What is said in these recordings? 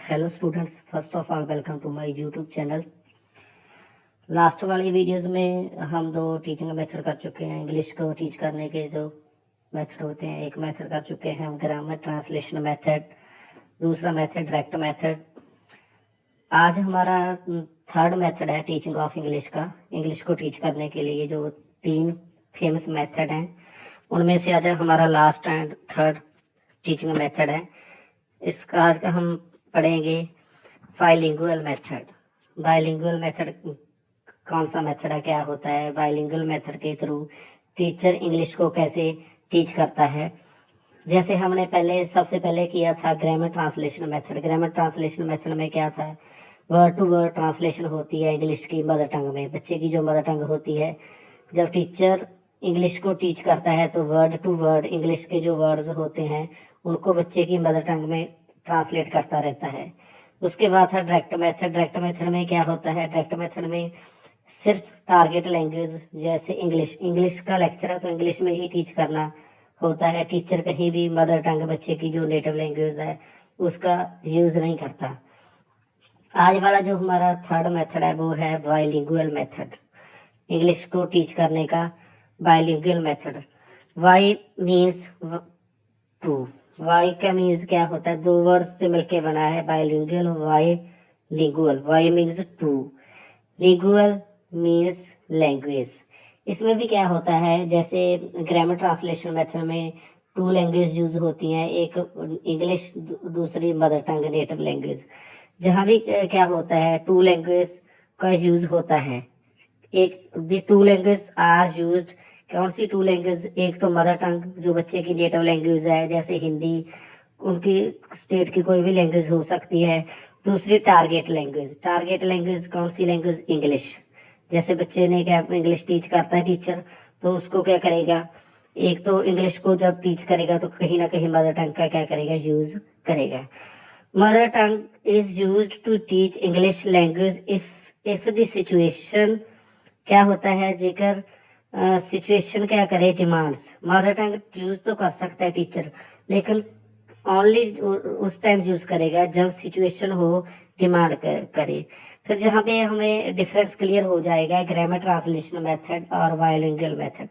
Hello students, first of all welcome to my YouTube channel. Last वाली videos में हम दो टीचिंग मेथड कर चुके हैं। इंग्लिश को टीच करने के जो मेथड होते हैं, एक मेथड कर चुके हैं हम ग्रामर ट्रांसलेशन मेथड, दूसरा मेथड डायरेक्ट मेथड। आज हमारा थर्ड मेथड है टीचिंग ऑफ इंग्लिश का। इंग्लिश को टीच करने के लिए जो 3 फेमस मेथड हैं उनमें से आज हमारा last and third teaching method है। इसका आज का हम पढ़ेंगे बाइलिंगुअल मेथड। बाइलिंगुअल मेथड कौन सा मेथड है, क्या होता है, बाइलिंगुअल मेथड के थ्रू टीचर इंग्लिश को कैसे टीच करता है। जैसे हमने सबसे पहले किया था grammar translation method. Grammar translation method में क्या था, वर्ड टू वर्ड ट्रांसलेशन होती है इंग्लिश की मदर टंग में। बच्चे की जो मदर टंग होती है, जब टीचर इंग्लिश को टीच करता है तो वर्ड टू वर्ड इंग्लिश के जो वर्ड्स होते हैं उनको बच्चे की मदर टंग में ट्रांसलेट करता रहता है। उसके बाद था डायरेक्ट मेथड। डायरेक्ट मेथड में क्या होता है, डायरेक्ट मेथड में सिर्फ टारगेट लैंग्वेज, जैसे इंग्लिश का लेक्चर है तो इंग्लिश में ही टीच करना होता है। टीचर कहीं भी मदर टंग बच्चे की जो नेटिव लैंग्वेज है उसका यूज नहीं करता। आज वाला जो हमारा थर्ड मेथड है वो है बाइलिंगुअल मेथड, इंग्लिश को टीच करने का bilingual method. Bi means two. Bi का मीन्स क्या होता है, 2 वर्ड्स से मिलके बना है bilingual, bi lingual. Bi means two, lingual means language. इसमें भी क्या होता है, जैसे ग्रामर ट्रांसलेशन मेथड में 2 लैंग्वेज यूज होती हैं, एक इंग्लिश, दूसरी मदर टंग नेटिव लैंग्वेज। जहाँ भी क्या होता है 2 लैंग्वेज का यूज होता है। एक दी 2 लैंग्वेज आर यूज्ड। कौन सी 2 लैंग्वेज, एक तो मदर टंग जो बच्चे की नेटिव लैंग्वेज है जैसे हिंदी, उनकी स्टेट की कोई भी लैंग्वेज हो सकती है। दूसरी टारगेट लैंग्वेज। टारगेट लैंग्वेज कौन सी लैंग्वेज, इंग्लिश। जैसे बच्चे ने क्या इंग्लिश टीच करता है टीचर, तो उसको क्या करेगा, एक तो इंग्लिश को जब टीच करेगा तो कहीं ना कहीं मदर टंग का क्या करेगा, यूज करेगा। Mother tongue is used to teach English language if the situation क्या होता है, जेकर सिचुएशन क्या करे, डिमांड्स। मदर टंग यूज तो कर सकता है टीचर, लेकिन ओनली उस टाइम यूज करेगा जब सिचुएशन हो, डिमांड करे। फिर जहाँ पे हमें डिफरेंस क्लियर हो जाएगा ग्रामर ट्रांसलेशन मेथड और bilingual method.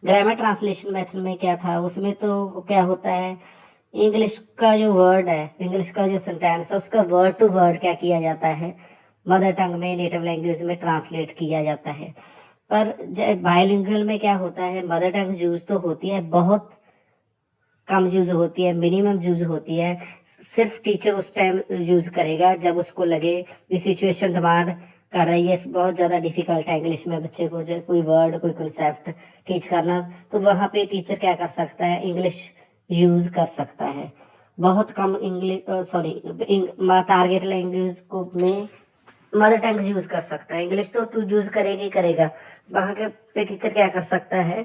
Grammar translation method में क्या था, उसमें तो क्या होता है, इंग्लिश का जो वर्ड है, इंग्लिश का जो सेंटेंस है उसका वर्ड टू वर्ड क्या किया जाता है, मदर टंग में नेटिव लैंग्वेज में ट्रांसलेट किया जाता है। पर बाइलिंगुअल में क्या होता है, मदर टंग यूज तो होती है, बहुत कम यूज होती है, मिनिमम यूज होती है। सिर्फ टीचर उस टाइम यूज करेगा जब उसको लगे ये सिचुएशन डिमांड कर रही है, बहुत ज्यादा डिफिकल्ट है इंग्लिश में बच्चे को जो कोई वर्ड कोई कंसेप्ट टीच करना, तो वहां पे टीचर क्या कर सकता है, इंग्लिश यूज कर सकता है। बहुत कम इंग्लिश टारगेट लैंग्वेज को में मदर टंग यूज कर सकता है। इंग्लिश तो यूज करेगा ही करेगा। वहां के पे टीचर क्या कर सकता है,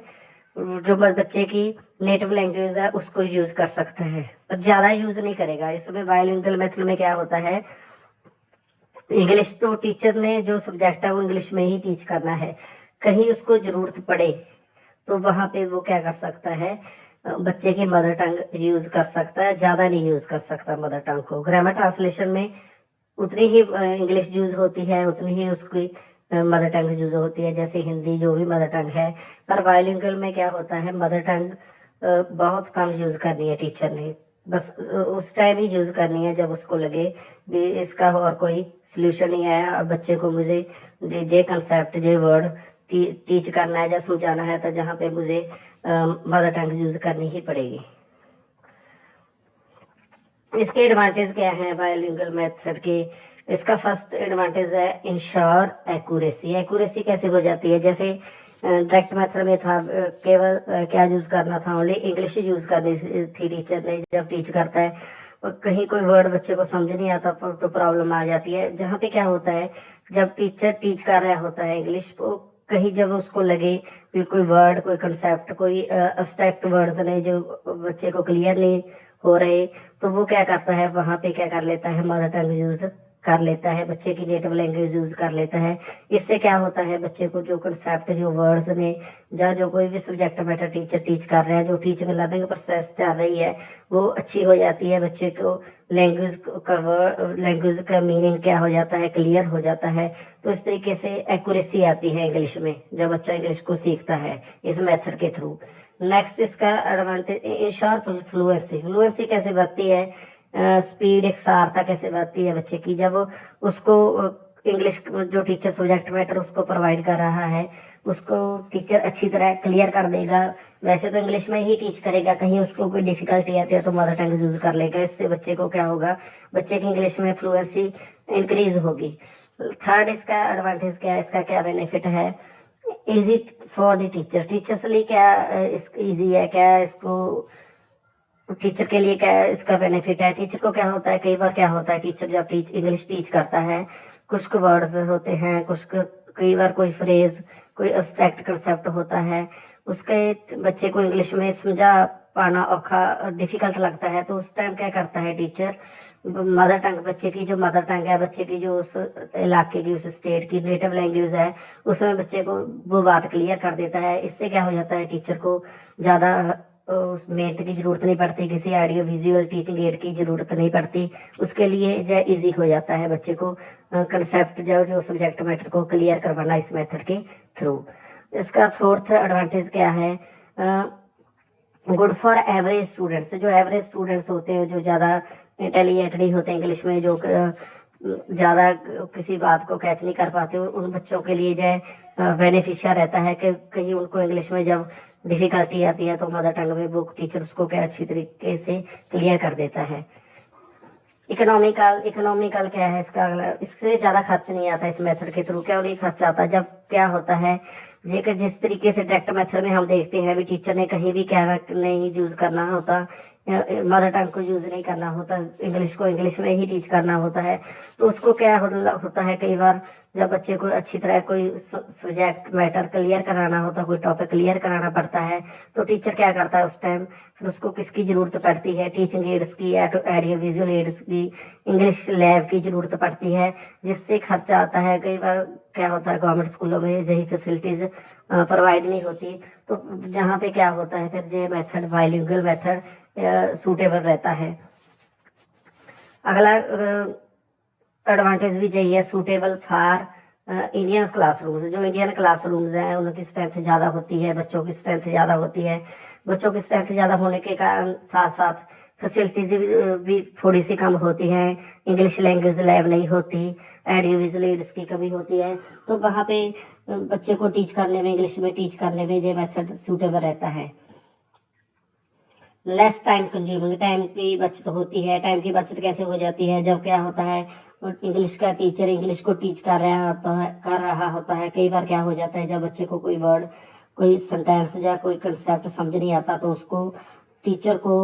जो बच्चे की नेटिव लैंग्वेज है उसको यूज कर सकता है, पर ज्यादा यूज नहीं करेगा। इसमें बाइलिंगुअल मेथड में क्या होता है, इंग्लिश तो टीचर ने जो सब्जेक्ट है वो इंग्लिश में ही टीच करना है। कहीं उसको जरूरत पड़े तो वहां पे वो क्या कर सकता है, बच्चे की मदर टंग यूज कर सकता है, ज्यादा नहीं यूज कर सकता मदर टंग को। ग्रामर ट्रांसलेशन में उतनी ही इंग्लिश यूज होती है, उतनी ही उसकी मदर टंग यूज होती है, जैसे हिंदी जो भी मदर टंग है। पर बाइलिंगुअल में क्या होता है, मदर टंग बहुत कम यूज करनी है टीचर ने, बस उस टाइम ही यूज करनी है जब उसको लगे भी इसका और कोई सोल्यूशन नहीं आया, अब बच्चे को मुझे जे कंसेप्ट जे वर्ड टीच करना है या समझाना है, तो जहाँ पे मुझे मदर टंग यूज करनी ही पड़ेगी। इसके एडवांटेज क्या है बाइलिंगुअल मेथड के, इसका फर्स्ट एडवांटेज है इंश्योर एक्यूरेसी। एक्यूरेसी कैसे हो जाती है, जैसे डायरेक्ट मेथड में था केवल क्या यूज करना था, ओनली इंग्लिश यूज करनी थी टीचर ने जब टीच करता है, और कहीं कोई वर्ड बच्चे को समझ नहीं आता तो प्रॉब्लम आ जाती है। जहाँ पे क्या होता है, जब टीचर टीच कर रहा होता है इंग्लिश को, कहीं जब उसको लगे कि कोई वर्ड कोई कंसेप्ट कोई एब्स्ट्रैक्ट वर्ड्स ने जो बच्चे को क्लियर नहीं हो रहे, तो वो क्या करता है, वहां पे क्या कर लेता है, मदर टंग यूज कर लेता है, बच्चे की नेटिव लैंग्वेज यूज कर लेता है। इससे क्या होता है, बच्चे को जो कंसेप्ट, जो वर्ड्स ने, या जो कोई भी सब्जेक्ट मैटर टीचर टीच कर रहे हैं, जो टीचिंग लर्निंग प्रोसेस चल रही है वो अच्छी हो जाती है। बच्चे को लैंग्वेज का मीनिंग क्या हो जाता है, क्लियर हो जाता है। तो इस तरीके से एक्यूरेसी आती है इंग्लिश में जब बच्चा इंग्लिश को सीखता है इस मेथड के थ्रू। नेक्स्ट इसका एडवांटेज, इंश्योर फ्लुएंसी। फ्लुएंसी कैसे बढ़ती है, स्पीड, एक सारता कैसे बढ़ती है बच्चे की, जब उसको इंग्लिश जो टीचर सब्जेक्ट मैटर उसको प्रोवाइड कर रहा है उसको टीचर अच्छी तरह क्लियर कर देगा। वैसे तो इंग्लिश में ही टीच करेगा, कहीं उसको कोई डिफिकल्टी आती है तो मदर टंग यूज कर लेगा। इससे बच्चे को क्या होगा, बच्चे की इंग्लिश में फ्लुएंसी इंक्रीज होगी। थर्ड इसका एडवांटेज क्या है, इसका क्या बेनिफिट है, easy for the teacher. Teachers लिए क्या इजी है, क्या इसको टीचर के लिए क्या इसका बेनिफिट है। टीचर को क्या होता है, कई बार क्या होता है, टीचर जब इंग्लिश टीच करता है, कुछ वर्ड्स होते हैं, कई बार कोई फ्रेज, कोई एब्स्ट्रैक्ट कंसेप्ट होता है, उसके बच्चे को इंग्लिश में समझा पाना औखा, डिफिकल्ट लगता है। तो उस टाइम क्या करता है टीचर, मदर टंग, बच्चे की जो मदर टंग है, बच्चे की जो उस इलाके की, उस स्टेट की नेटिव लैंग्वेज है, उसमें बच्चे को वो बात क्लियर कर देता है। इससे क्या हो जाता है, टीचर को ज़्यादा उस मेहनत की जरूरत नहीं पड़ती, किसी ऑडियो विजुअल टीचिंग एड की जरूरत नहीं पड़ती। उसके लिए जो इजी हो जाता है बच्चे को कंसेप्ट जो सब्जेक्ट मैटर को क्लियर करवाना इस मेथड के थ्रू। इसका फोर्थ एडवांटेज क्या है, गुड फॉर एवरेज स्टूडेंट्स। जो एवरेज स्टूडेंट्स होते हैं, जो ज़्यादा इंटेलिजेंट नहीं होते इंग्लिश में, जो ज़्यादा किसी बात को कैच नहीं कर पाते, उन बच्चों के लिए जो बेनिफिशियल रहता है कि कहीं उनको इंग्लिश में जब डिफिकल्टी आती है तो मदर टंग में बुक टीचर उसको क्या अच्छी तरीके से क्लियर कर देता है। इकोनॉमिकल क्या है इसका, इससे ज़्यादा खर्च नहीं आता इस मेथड के थ्रू। क्यों नहीं खर्च आता, जब क्या होता है जिस तरीके से डायरेक्ट मेथड में हम देखते हैं भी टीचर ने कहीं भी क्या नहीं यूज करना होता, मदर टंग को यूज नहीं करना होता, इंग्लिश को इंग्लिश में ही टीच करना होता है। तो उसको क्या होता है, कई बार जब बच्चे को अच्छी तरह कोई सब्जेक्ट मैटर क्लियर कराना होता, कोई टॉपिक क्लियर कराना पड़ता है, तो टीचर क्या करता है उस टाइम, फिर उसको किसकी जरूरत पड़ती है, टीचिंग एड्स की, ऑडियो विजुअल एड्स की, इंग्लिश लैब की जरूरत पड़ती है, जिससे खर्चा आता है। कई बार क्या होता है, गवर्नमेंट स्कूलों में यही फैसिलिटीज प्रोवाइड नहीं होती, तो जहाँ पे क्या होता है फिर ये मेथड, बाइलिंगुअल मेथड सूटेबल रहता है। अगला एडवांटेज भी यही है, सूटेबल फॉर इंडियन क्लासरूम्स। जो इंडियन क्लासरूम्स हैं उनकी स्ट्रेंथ ज़्यादा होती है, बच्चों की स्ट्रेंथ ज़्यादा होती है। बच्चों की स्ट्रेंथ ज़्यादा होने के कारण साथ साथ फैसिलिटीज भी थोड़ी सी कम होती हैं। इंग्लिश लैंग्वेज लैब नहीं होती, ऑडियो विजुअल एड्स की कमी होती है, तो वहाँ पे बच्चे को टीच करने में, इंग्लिश में टीच करने में ये मेथड सूटेबल रहता है। लेस टाइम कंज्यूमिंग, टाइम की बचत होती है। टाइम की बचत कैसे हो जाती है, जब क्या होता है इंग्लिश का टीचर इंग्लिश को टीच कर रहा होता है, कई बार क्या हो जाता है जब बच्चे को कोई वर्ड, कोई सेंटेंस या कोई कंसेप्ट समझ नहीं आता, तो उसको टीचर को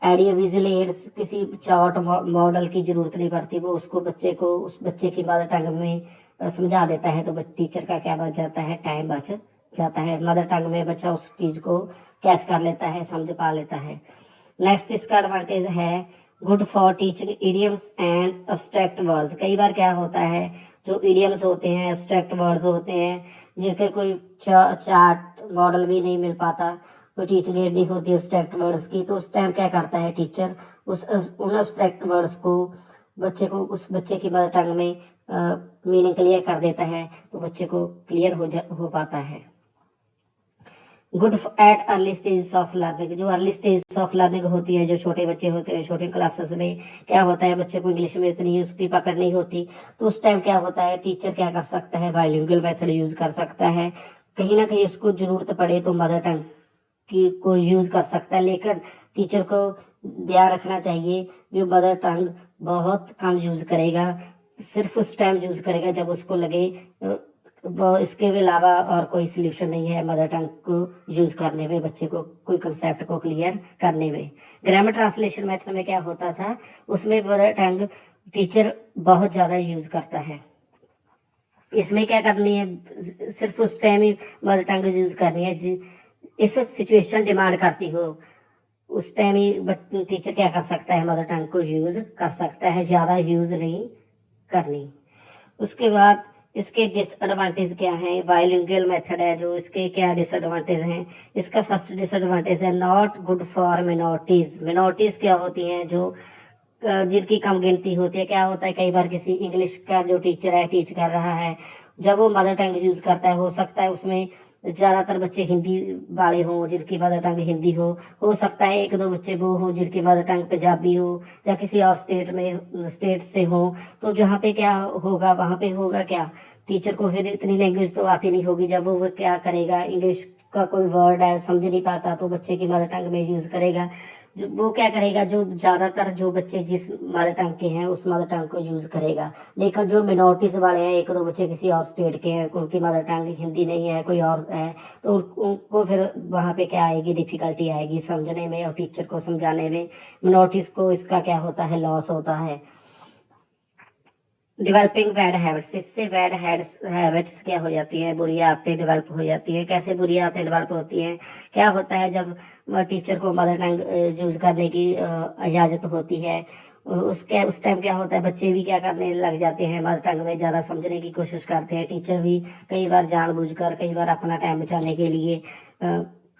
ऑडियो विजुअल एड्स, किसी चार्ट मॉडल की जरूरत नहीं पड़ती, वो उसको बच्चे को उस बच्चे की मदर टंग में समझा देता है। तो टीचर का क्या बच जाता है, टाइम बच जाता है। मदर टंग में बच्चा उस चीज को कैच कर लेता है, समझ पा लेता है। नेक्स्ट इसका एडवांटेज है good for teaching idioms and abstract words. कई बार क्या होता है, जो इडियम्स होते हैं, एब्स्ट्रैक्ट वर्ड्स होते हैं, जिनके कोई चार्ट मॉडल भी नहीं मिल पाता, कोई टीचिंग एड नहीं होती एब्स्ट्रैक्ट वर्ड्स की, तो उस टाइम क्या करता है टीचर, उन एब्स्ट्रैक्ट वर्ड्स को उस बच्चे की मदर टंग में मीनिंग क्लियर कर देता है, तो बच्चे को क्लियर हो पाता है। Good at early stage of learning. जो अर्ली स्टेज ऑफ लर्निंग होती है, जो छोटे बच्चे होते हैं, छोटे क्लासेस में क्या होता है, बच्चे को इंग्लिश में इतनी उसकी पकड़ नहीं होती, तो उस टाइम क्या होता है, टीचर क्या कर सकता है, बाइलिंगुअल मेथड यूज कर सकता है। कहीं ना कहीं उसको जरूरत पड़े तो मदर टंग की को यूज कर सकता है, लेकिन टीचर को ध्यान रखना चाहिए जो मदर टंग बहुत कम यूज करेगा, सिर्फ उस टाइम यूज करेगा जब उसको लगे वो इसके अलावा और कोई सोल्यूशन नहीं है मदर टंग को यूज करने में, बच्चे को कोई कंसेप्ट को क्लियर करने में। ग्रामर ट्रांसलेशन मेथड में क्या होता था, उसमें मदर टंग टीचर बहुत ज्यादा यूज करता है। इसमें क्या करनी है, सिर्फ उस टाइम ही मदर टंग यूज करनी है, इफ सिचुएशन डिमांड करती हो उस टाइम ही टीचर क्या कर सकता है, मदर टंग को यूज कर सकता है, ज्यादा यूज नहीं करनी। उसके बाद इसके डिसएडवांटेज क्या है, बाइलिंगुअल मेथड है जो, इसके क्या डिसएडवांटेज हैं। इसका फर्स्ट डिसएडवांटेज है not good for minorities. Minorities क्या होती हैं, जो जिनकी कम गिनती होती है। क्या होता है, कई बार किसी इंग्लिश का जो टीचर है टीच कर रहा है, जब वो मदर टंग यूज करता है, हो सकता है उसमें ज्यादातर बच्चे हिंदी वाले हों जिनकी मदर टंग हिंदी हो सकता है एक दो बच्चे वो हों जिनकी मदर टंग पंजाबी हो या किसी और स्टेट से हो। तो जहाँ पे क्या होगा, वहां पे होगा क्या, टीचर को फिर इतनी लैंग्वेज तो आती नहीं होगी। जब वो क्या करेगा, इंग्लिश का कोई वर्ड है समझ नहीं पाता तो बच्चे की मदर टंग में यूज करेगा। जो वो क्या करेगा, जो ज्यादातर जो बच्चे जिस मदर टंग के हैं उस मदर टंग को यूज करेगा। लेकिन जो मिनोरिटीज वाले हैं, एक दो बच्चे किसी और स्टेट के हैं, उनकी मदर टंग हिंदी नहीं है, कोई और है, तो उनको फिर वहां पे क्या आएगी, डिफिकल्टी आएगी समझने में और टीचर को समझाने में। मिनोरिटीज को इसका क्या होता है, लॉस होता है। डेवलपिंग बैड हैबिट्स, इससे बैड हैबिट्स क्या हो जाती हैं, बुरी आदतें डेवलप हो जाती हैं। कैसे बुरी आदतें डेवलप होती हैं, क्या होता है, जब टीचर को मदर टंग यूज करने की इजाजत होती है, उस टाइम क्या होता है, बच्चे भी क्या करने लग जाते हैं, मदर टंग में ज्यादा समझने की कोशिश करते हैं। टीचर भी कई बार जानबूझकर, कई बार अपना टाइम बचाने के लिए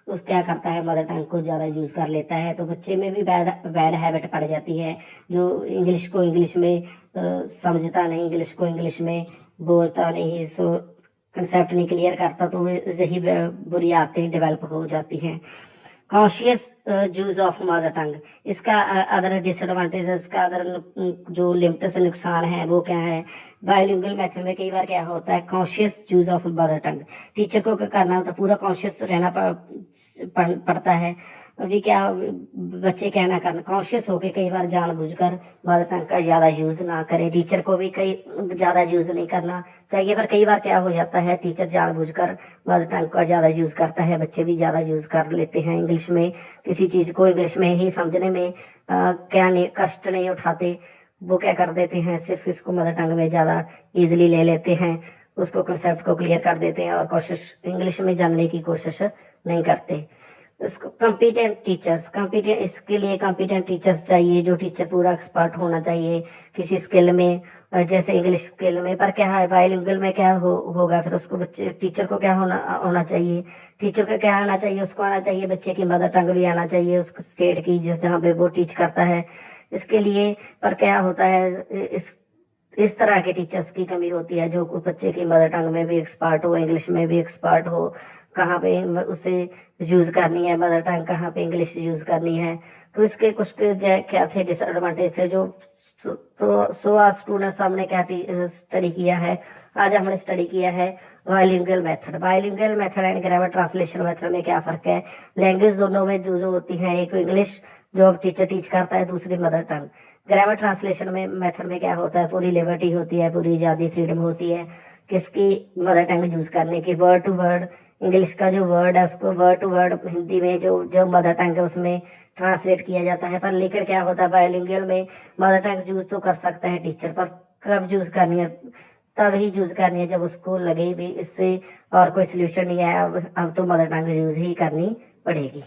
उस क्या करता है, मदर टंग को ज्यादा यूज कर लेता है। तो बच्चे में भी बैड हैबिट पड़ जाती है, जो इंग्लिश को इंग्लिश में समझता नहीं, इंग्लिश को इंग्लिश में बोलता नहीं, सो कंसेप्ट नहीं क्लियर करता, तो यही बुरी आदतें डेवलप हो जाती हैं। Conscious use of mother tongue, इसका अदर डिसएडवांटेज, इसका अदर जो लिमिट से नुकसान है वो क्या है। बाइलिंगुअल मेथड में कई बार क्या होता है, conscious use of mother tongue, teacher को क्या करना होता है, पूरा कॉन्शियस रहना पड़ता है। अभी क्या बच्चे क्या ना करना, कॉन्शियस होके कई बार जानबूझकर मदर टंग का ज्यादा यूज ना करें। टीचर को भी कई ज्यादा यूज नहीं करना चाहिए, पर कई बार क्या हो जाता है, टीचर जानबूझकर मदर टंग का ज्यादा यूज करता है, बच्चे भी ज्यादा यूज कर लेते हैं इंग्लिश में। किसी चीज को इंग्लिश में ही समझने में क्या नहीं, कष्ट नहीं उठाते, वो क्या कर देते हैं, सिर्फ इसको मदर टंग में ज्यादा इजिली ले लेते हैं, उसको कंसेप्ट को क्लियर कर देते हैं और कोशिश इंग्लिश में जानने की कोशिश नहीं करते। इसको कॉम्पिटेंट टीचर्स, कॉम्पिटेंट, इसके लिए कॉम्पिटेंट टीचर्स चाहिए, जो टीचर पूरा एक्सपर्ट होना चाहिए किसी स्किल में, जैसे इंग्लिश स्किल में। पर क्या है, बाइलिंगुअल में क्या होगा, फिर उसको बच्चे टीचर को क्या होना चाहिए, टीचर को क्या आना चाहिए, उसको आना चाहिए बच्चे की मदर टंग भी आना चाहिए उस स्टेट की जिस जहाँ पे वो टीच करता है। इसके लिए पर क्या होता है, इस तरह के टीचर्स की कमी होती है, जो बच्चे की मदर टंग में भी एक्सपर्ट हो, इंग्लिश में भी एक्सपर्ट हो, कहाँ पे उसे यूज करनी है मदर टंग, कहाँ पे इंग्लिश यूज करनी है। तो इसके कुछ क्या थे डिसएडवांटेज थे, जो तो आज स्टूडेंट्स हमने क्या स्टडी किया है, आज हमने स्टडी किया है bilingual method. Bilingual method and grammar translation method में क्या फर्क है, लैंग्वेज दोनों में जो होती है, एक इंग्लिश जो टीचर टीच करता है, दूसरी मदर टंग। ग्रामर ट्रांसलेशन में मेथड में क्या होता है, पूरी लिबर्टी होती है, पूरी आजादी फ्रीडम होती है किसकी, मदर टंग यूज करने की। वर्ड टू वर्ड इंग्लिश का जो वर्ड है उसको वर्ड टू वर्ड हिंदी में जो जो मदर टंग है उसमें ट्रांसलेट किया जाता है। पर लेकर क्या होता है, बाइलिंगुअल में मदर टंग यूज तो कर सकता है टीचर, पर कब यूज करनी है, तब ही यूज करनी है जब उसको लगे भी इससे और कोई सोल्यूशन नहीं है, अब तो मदर टंग यूज ही करनी पड़ेगी।